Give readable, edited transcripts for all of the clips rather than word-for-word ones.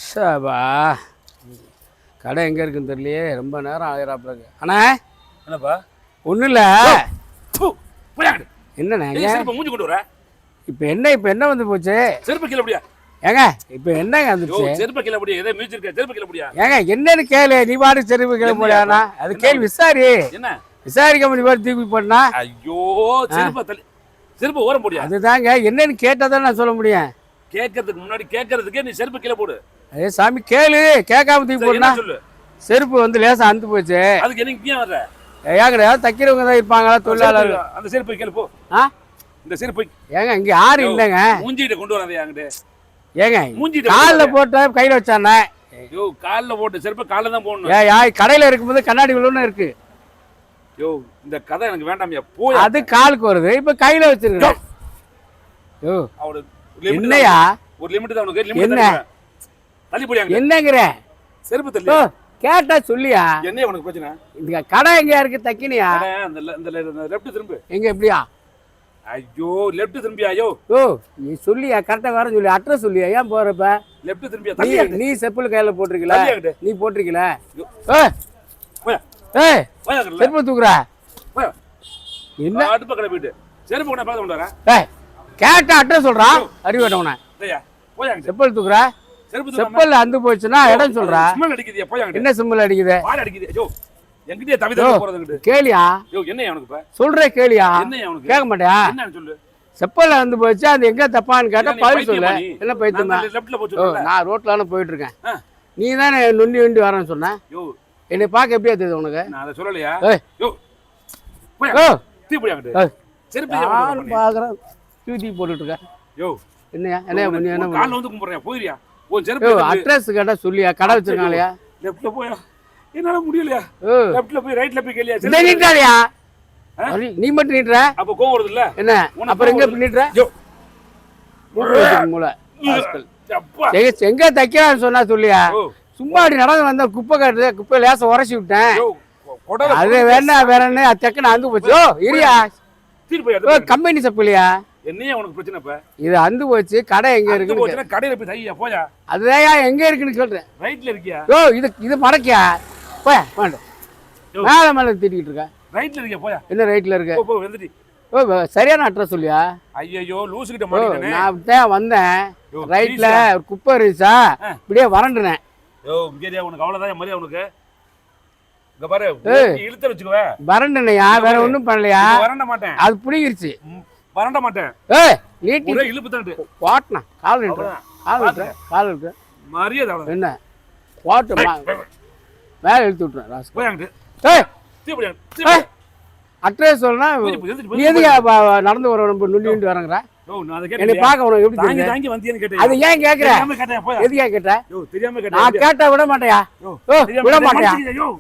சபா கடை எங்கே இருக்குன்னு தெரியலையே, ரொம்ப நேரம் ஆகிறாப்புல இருக்கு. அண்ணா என்னப்பா? ஒன்றும் இல்லை. என்னண்ணே மூஞ்சி கொண்டு வர? இப்போ என்ன வந்து போச்சு? செருப்பு கீழே முடியா? ஏங்க இப்போ என்னங்க வந்துச்சு? செருப்பு கீழே முடியா? ஏதோ மியூசிக் இருக்கு, செருப்பு கீழே முடியா? ஏங்க என்னன்னு கேளு, நீ பாட்டு செருப்பு கீழே முடியாதுண்ணா. அது கேள்வி விசாரி. என்ன விசாரிக்க முடியும் தூக்கி போட்டா? ஐயோ செருப்பு ஓரம் முடியா? அதுதாங்க என்னன்னு கேட்டாதான் நான் சொல்ல முடியும். கேட்கறதுக்கு முன்னாடி கேட்கறதுக்கே நீ செருப்பு கீழே போடு. அதே சாமி கேளு, கேட்காம தூக்கி போட்டா சொல்லு. செருப்பு வந்து லேசா அந்து போச்சு. அதுக்கு எனக்கு ஏன் வர்ற? ஏங்க யாரும் தைக்கிறவங்க தான் இருப்பாங்களா, தொழிலாளர்? அந்த செருப்பு கேளு போ. இந்த செருப்பு ஏங்க இங்க யாரும் இல்லைங்க. மூஞ்சிட்ட கொண்டு வராதே என்கிட்ட. ஏங்க மூஞ்சிட்ட காலில் போட்ட கையில் வச்சானே. ஐயோ காலில் போட்டு செருப்பு காலில் தான் போடணும். கடையில் இருக்கும்போது கண்ணாடி விழுன்னு இருக்கு. யோ இந்த கதை எனக்கு வேண்டாம்யா, போய். அது காலுக்கு வருது, இப்போ கையில் வச்சிருக்கேன். யோ அவரு என்னையா ஒரு லிமிட் தான் உனக்கு. லிமிட் என்ன? தள்ளி போடியாங்க. என்னங்கற செருப்பு தள்ளி கேட்டா சொல்லியா? என்ன உனக்கு பிரச்சனை? இந்த கடை எங்க இருக்கு தைக்கினியா? அந்த லெஃப்ட் திரும்பு. எங்க எப்படியா? ஐயோ லெஃப்ட் திரும்பியா? ஐயோ ஓ நீ சொல்லியா, கரெக்டா வர சொல்லி அட்ரஸ் சொல்லியா? ஏன் போறப்ப லெஃப்ட் திரும்பியா? நீ செப்பல் கையில போட்டிருக்கல, நீ போட்டிருக்கல. செருப்பு தூக்குற என்ன? அடுப்ப கடை போயிட்டு செருப்பு கொண்டா பாத்து கொண்டு வரேன். கேட்டா அட்ரஸ் சொல்றான், அறிவேட்டவன. செப்பல் தூக்குற, செப்பல் அந்து போச்சுன்னா இடம் சொல்றா. ஸ்மெல் அடிக்குதியா? போயாங்க. என்ன ஸ்மெல் அடிக்குது? வாட அடிக்குது. ஐயோ என்கிட்டயே தவிதா போறதுங்க. கேளியா? ஐயோ என்ன உனக்கு இப்ப சொல்றே கேளியா? என்ன உனக்கு? கேட்க மாட்டியா? என்னன்னு சொல்லு. செப்பல் வந்து போச்சு, அது எங்க தப்பான்னு கேட்டா பதில் சொல்லு. என்ன பைத்தியமா? லெஃப்ட்ல போச்சு. நான் ரோட்ல போயிட்டு இருக்கேன். நீ தானே நொண்டி வரேன்னு சொன்ன. யோ என்னை பார்க்க எப்படியா தெரியுது உனக்கு? நான் அதை சொல்லலையா? யோ தீ போடியாங்க. செருப்பு நான் பாக்குறேன் தூக்கி போட்டுட்டு இருக்க. யோ என்னையா என்ன கால்ல வந்து கும்பிடுறியா? போயிரியா? ஓ செருப்பு அட்ரஸ் கேட்டா சொல்லியா? கடை வச்சிருக்காங்களையா? லெஃப்ட்ல போயா? என்னால முடியலையா? லெஃப்ட்ல போய் ரைட்ல போய் கேளியா? நீ நீட்டாரியா? நீ மட்டும் நீட்ற? அப்ப கோவம் வருது இல்ல? என்ன அப்புறம் எங்க நீட்ற? யோ மூளை எங்க தைக்கிறான்னு சொன்னா சொல்லியா? சும்மா அப்படி நடந்து வந்த குப்பை காட்டுது, குப்பை லேச உரைச்சி விட்டேன். அது வேணா வேற என்ன தெக்கன அந்து போச்சு. ஓ இரியா கம்பெனி செப்பலியா? என்னையா உனக்கு பிரச்சனை? இப்ப இது அந்து போச்சு. கடை எங்க இருக்கு? கடையில போய் தையா போயா? அதுதான் எங்க இருக்குன்னு சொல்றேன். ரைட்ல இருக்கியா? ஓ இது மடக்கியா? போயா வேண்டாம், மேல மேல திட்டிக்கிட்டு இருக்க. ரைட்ல இருக்கியா? போயா. என்ன ரைட்ல இருக்க? போ வந்துட்டி. ஓ சரியான அட்ரஸ் சொல்லியா? ஐயோ லூசு கிட்ட மாட்டிட்டேனே. நான் தான் வந்தேன். ரைட்ல குப்பை இருந்துச்சா, இப்படியே வறண்டுனேன். யோ இங்கேயா உனக்கு அவ்வளவுதான் மரியாதை உனக்கு. இங்க பாரு இழுத்து வச்சுக்குவே. வறண்டுனையா? வேற ஒண்ணும் பண்ணலையா? வறண்ட மாட்டேன். அது புடிங்கிருச்சு. வறண்ட மாட்டேன். நீட்டி ஒரே இழுப்பு தான்ட்டு வாட்னா கால் இருக்கு மரியாதை என்ன வாட்டு மேல இழுத்து விட்டுறேன் ராஸ். போயாங்க. அட்ரஸ் சொல்லனா நீ எதுக்கு நடந்து வர நம்ம நுண்டி வரங்கற? என்னை பார்க்க உனக்கு எப்படி தெரியும்? தாங்கி வந்தியன்னு கேட்டேன். அது ஏன் கேக்குற? எதுக்கா கேட்ட? தெரியாம கேட்டேன். நான் கேட்டா விட மாட்டேயா? விட மாட்டேயா?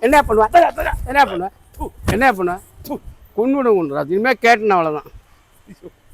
என்ன பண்ணுவ? என்ன பண்ணுவ? கொன்னுடுங்க. இனிமே கேட்டேன் அவ்வளவுதான்.